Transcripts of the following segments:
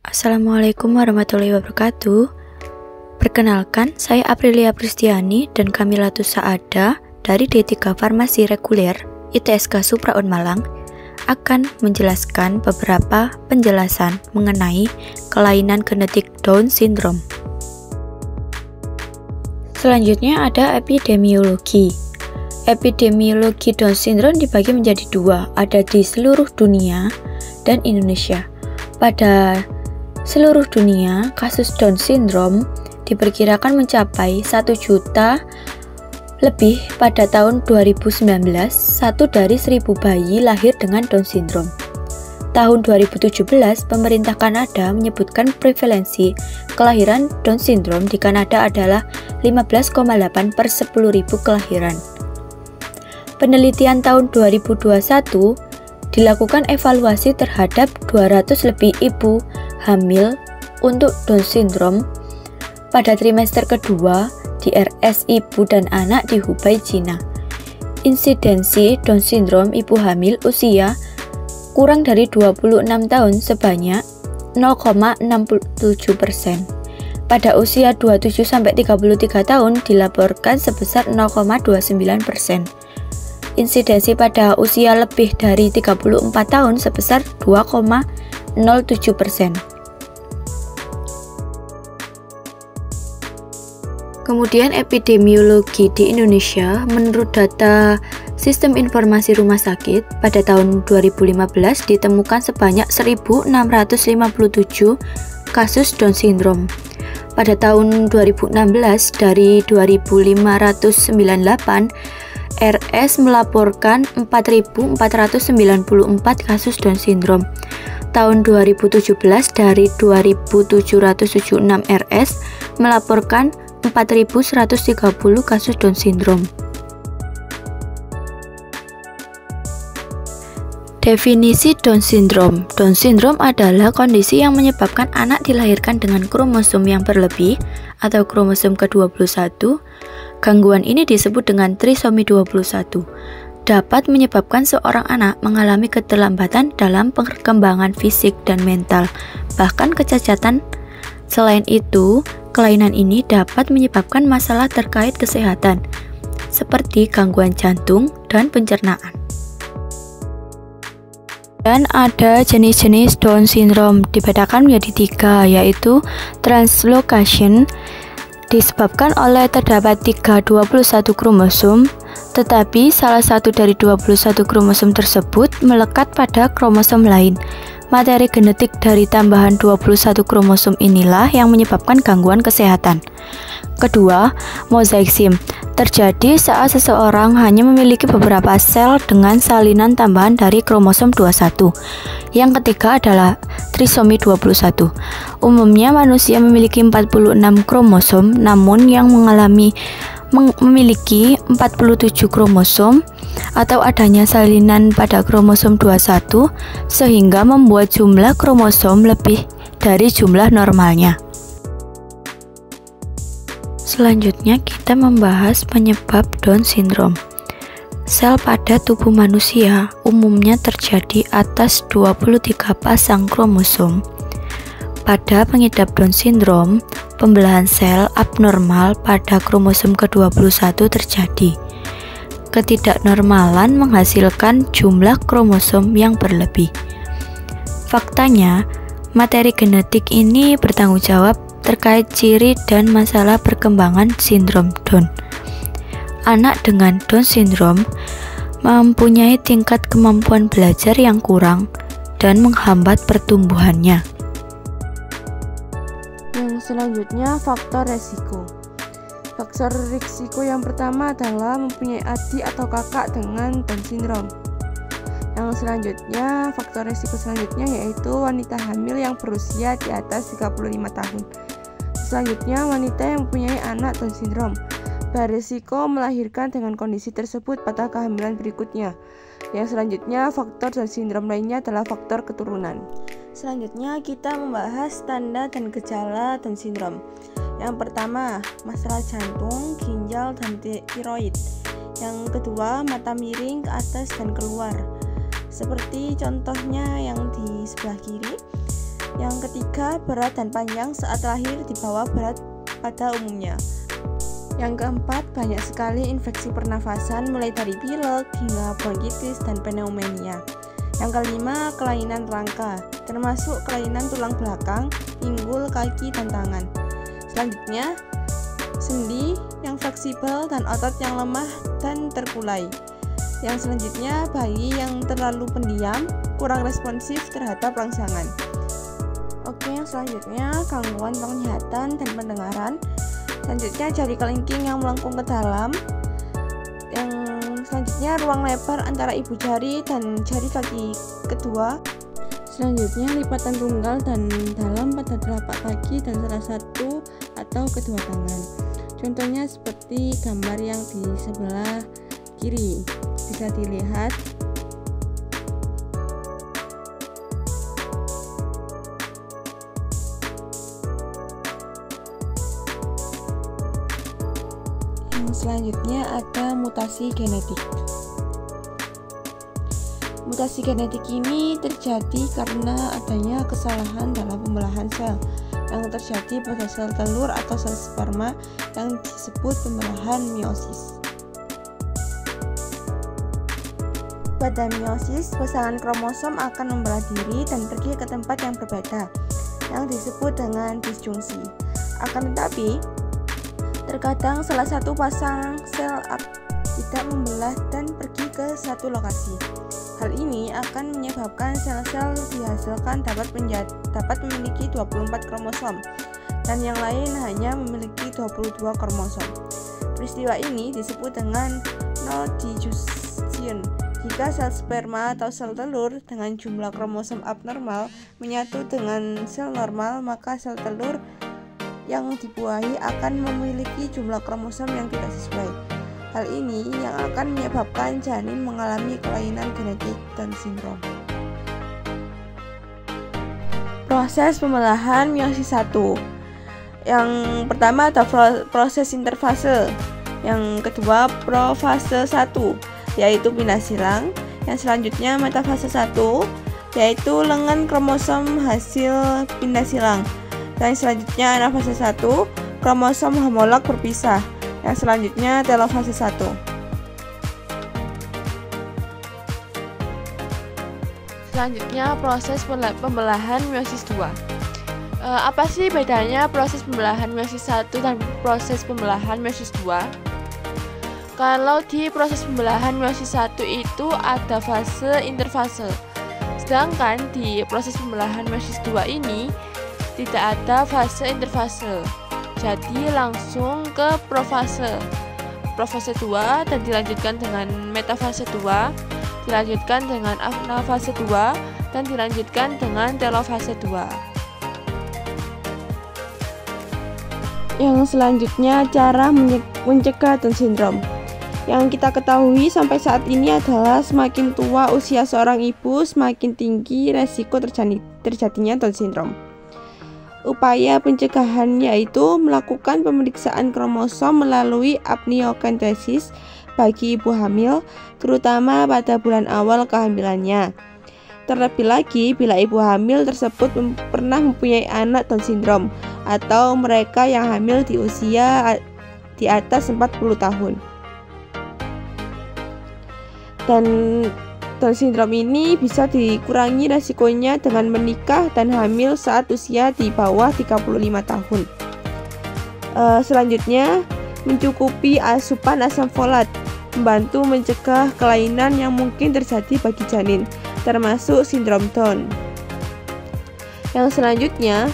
Assalamualaikum warahmatullahi wabarakatuh. Perkenalkan, saya Aprilia Pristiani dan Kamila Tusaada dari D3 Farmasi Reguler ITSK Supra Unmalang akan menjelaskan beberapa penjelasan mengenai kelainan genetik Down syndrome. Selanjutnya ada epidemiologi. Epidemiologi Down syndrome dibagi menjadi dua, ada di seluruh dunia dan Indonesia. Pada seluruh dunia, kasus Down syndrome diperkirakan mencapai 1 juta lebih pada tahun 2019, 1 dari 1000 bayi lahir dengan Down syndrome. Tahun 2017, pemerintah Kanada menyebutkan prevalensi kelahiran Down syndrome di Kanada adalah 15,8 per 10.000 kelahiran. Penelitian tahun 2021 dilakukan evaluasi terhadap 200 lebih ibu hamil untuk Down syndrome pada trimester kedua di RS Ibu dan Anak di Hubei, Cina. Insidensi Down syndrome ibu hamil usia kurang dari 26 tahun sebanyak 0,67%. Pada usia 27-33 tahun dilaporkan sebesar 0,29%. Insidensi pada usia lebih dari 34 tahun sebesar 2,07%. Kemudian epidemiologi di Indonesia, menurut data Sistem Informasi Rumah Sakit, pada tahun 2015 ditemukan sebanyak 1.657 kasus Down syndrome. Pada tahun 2016 dari 2.598 RS melaporkan 4.494 kasus Down syndrome. Tahun 2017 dari 2.776 RS melaporkan 4.130 kasus Down syndrome. Definisi Down syndrome. Down syndrome adalah kondisi yang menyebabkan anak dilahirkan dengan kromosom yang berlebih atau kromosom ke-21. Gangguan ini disebut dengan trisomi 21. Dapat menyebabkan seorang anak mengalami keterlambatan dalam perkembangan fisik dan mental, bahkan kecacatan. Selain itu, kelainan ini dapat menyebabkan masalah terkait kesehatan, seperti gangguan jantung dan pencernaan. Dan ada jenis-jenis Down syndrome, dibedakan menjadi 3, yaitu translocation, disebabkan oleh terdapat 21 kromosom, tetapi salah satu dari 21 kromosom tersebut melekat pada kromosom lain. Materi genetik dari tambahan 21 kromosom inilah yang menyebabkan gangguan kesehatan. Kedua, mosaicism, terjadi saat seseorang hanya memiliki beberapa sel dengan salinan tambahan dari kromosom 21. Yang ketiga adalah trisomi 21. Umumnya manusia memiliki 46 kromosom, namun yang memiliki 47 kromosom atau adanya salinan pada kromosom 21 sehingga membuat jumlah kromosom lebih dari jumlah normalnya. Selanjutnya kita membahas penyebab Down syndrome. Sel pada tubuh manusia umumnya terjadi atas 23 pasang kromosom. Pada pengidap Down syndrome, pembelahan sel abnormal pada kromosom ke-21 terjadi. Ketidaknormalan menghasilkan jumlah kromosom yang berlebih. Faktanya, materi genetik ini bertanggung jawab terkait ciri dan masalah perkembangan sindrom Down. Anak dengan Down syndrome mempunyai tingkat kemampuan belajar yang kurang dan menghambat pertumbuhannya. Yang selanjutnya, faktor resiko. Faktor risiko yang pertama adalah mempunyai adik atau kakak dengan Down syndrome. Yang selanjutnya, faktor risiko selanjutnya yaitu wanita hamil yang berusia di atas 35 tahun. Selanjutnya, wanita yang mempunyai anak Down syndrome berisiko melahirkan dengan kondisi tersebut pada kehamilan berikutnya. Yang selanjutnya, faktor Down syndrome lainnya adalah faktor keturunan. Selanjutnya, kita membahas tanda dan gejala Down syndrome. Yang pertama, masalah jantung, ginjal, dan tiroid. Yang kedua, mata miring ke atas dan keluar, seperti contohnya yang di sebelah kiri. Yang ketiga, berat dan panjang saat lahir di bawah berat pada umumnya. Yang keempat, banyak sekali infeksi pernafasan mulai dari pilek hingga bronkitis dan pneumonia. Yang kelima, kelainan rangka, termasuk kelainan tulang belakang, pinggul, kaki, dan tangan. Selanjutnya, sendi yang fleksibel dan otot yang lemah dan terkulai. Yang selanjutnya, bayi yang terlalu pendiam, kurang responsif terhadap rangsangan. Oke, yang selanjutnya gangguan penglihatan dan pendengaran. Selanjutnya jari kelingking yang melengkung ke dalam. Yang selanjutnya ruang lebar antara ibu jari dan jari kaki kedua. Selanjutnya lipatan tunggal dan dalam pada telapak kaki dan salah satu atau kedua tangan. Contohnya seperti gambar yang di sebelah kiri bisa dilihat. Selanjutnya ada mutasi genetik. Mutasi genetik ini terjadi karena adanya kesalahan dalam pembelahan sel yang terjadi pada sel telur atau sel sperma yang disebut pembelahan meiosis. Pada meiosis, pasangan kromosom akan membelah diri dan pergi ke tempat yang berbeda yang disebut dengan disjungsi. Akan tetapi, terkadang salah satu pasang sel tidak membelah dan pergi ke satu lokasi. Hal ini akan menyebabkan sel-sel dihasilkan dapat memiliki 24 kromosom dan yang lain hanya memiliki 22 kromosom. Peristiwa ini disebut dengan no digestion. Jika sel sperma atau sel telur dengan jumlah kromosom abnormal menyatu dengan sel normal, maka sel telur yang dibuahi akan memiliki jumlah kromosom yang tidak sesuai. Hal ini yang akan menyebabkan janin mengalami kelainan genetik Down syndrome. Proses pembelahan meiosis 1. Yang pertama ada proses interfase. Yang kedua profase 1, yaitu pindah silang. Yang selanjutnya metafase 1, yaitu lengan kromosom hasil pindah silang. Dan selanjutnya anafase 1, kromosom homolog berpisah. Yang selanjutnya telofase 1. Selanjutnya proses pembelahan meiosis 2. Apa sih bedanya proses pembelahan meiosis 1 dan proses pembelahan meiosis 2? Kalau di proses pembelahan meiosis 1 itu ada fase interfase. Sedangkan di proses pembelahan meiosis 2 ini tidak ada fase interfase, jadi langsung ke profase 2 dan dilanjutkan dengan metafase 2, dilanjutkan dengan anafase 2 dan dilanjutkan dengan telofase 2. Yang selanjutnya cara mencegah Down syndrome. Yang kita ketahui sampai saat ini adalah semakin tua usia seorang ibu, semakin tinggi resiko terjadinya Down syndrome. Upaya pencegahan yaitu melakukan pemeriksaan kromosom melalui amniocentesis bagi ibu hamil, terutama pada bulan awal kehamilannya. Terlebih lagi bila ibu hamil tersebut pernah mempunyai anak Down syndrome atau mereka yang hamil di usia di atas 40 tahun. Dan Down syndrome ini bisa dikurangi resikonya dengan menikah dan hamil saat usia di bawah 35 tahun. Selanjutnya, mencukupi asupan asam folat, membantu mencegah kelainan yang mungkin terjadi bagi janin, termasuk sindrom Down. Yang selanjutnya,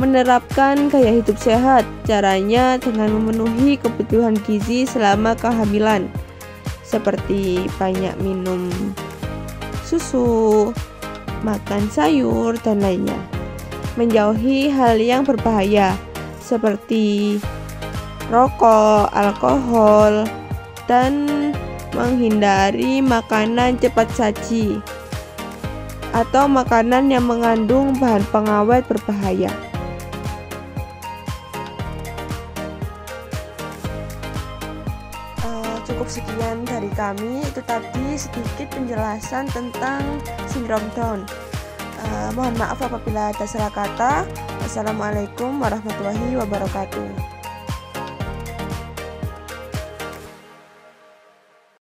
menerapkan gaya hidup sehat, caranya dengan memenuhi kebutuhan gizi selama kehamilan, seperti banyak minum susu, makan sayur, dan lainnya. Menjauhi hal yang berbahaya seperti rokok, alkohol, dan menghindari makanan cepat saji atau makanan yang mengandung bahan pengawet berbahaya. Cukup sekian dari kami, itu tadi sedikit penjelasan tentang sindrom Down. Mohon maaf apabila ada salah kata. Wassalamualaikum warahmatullahi wabarakatuh.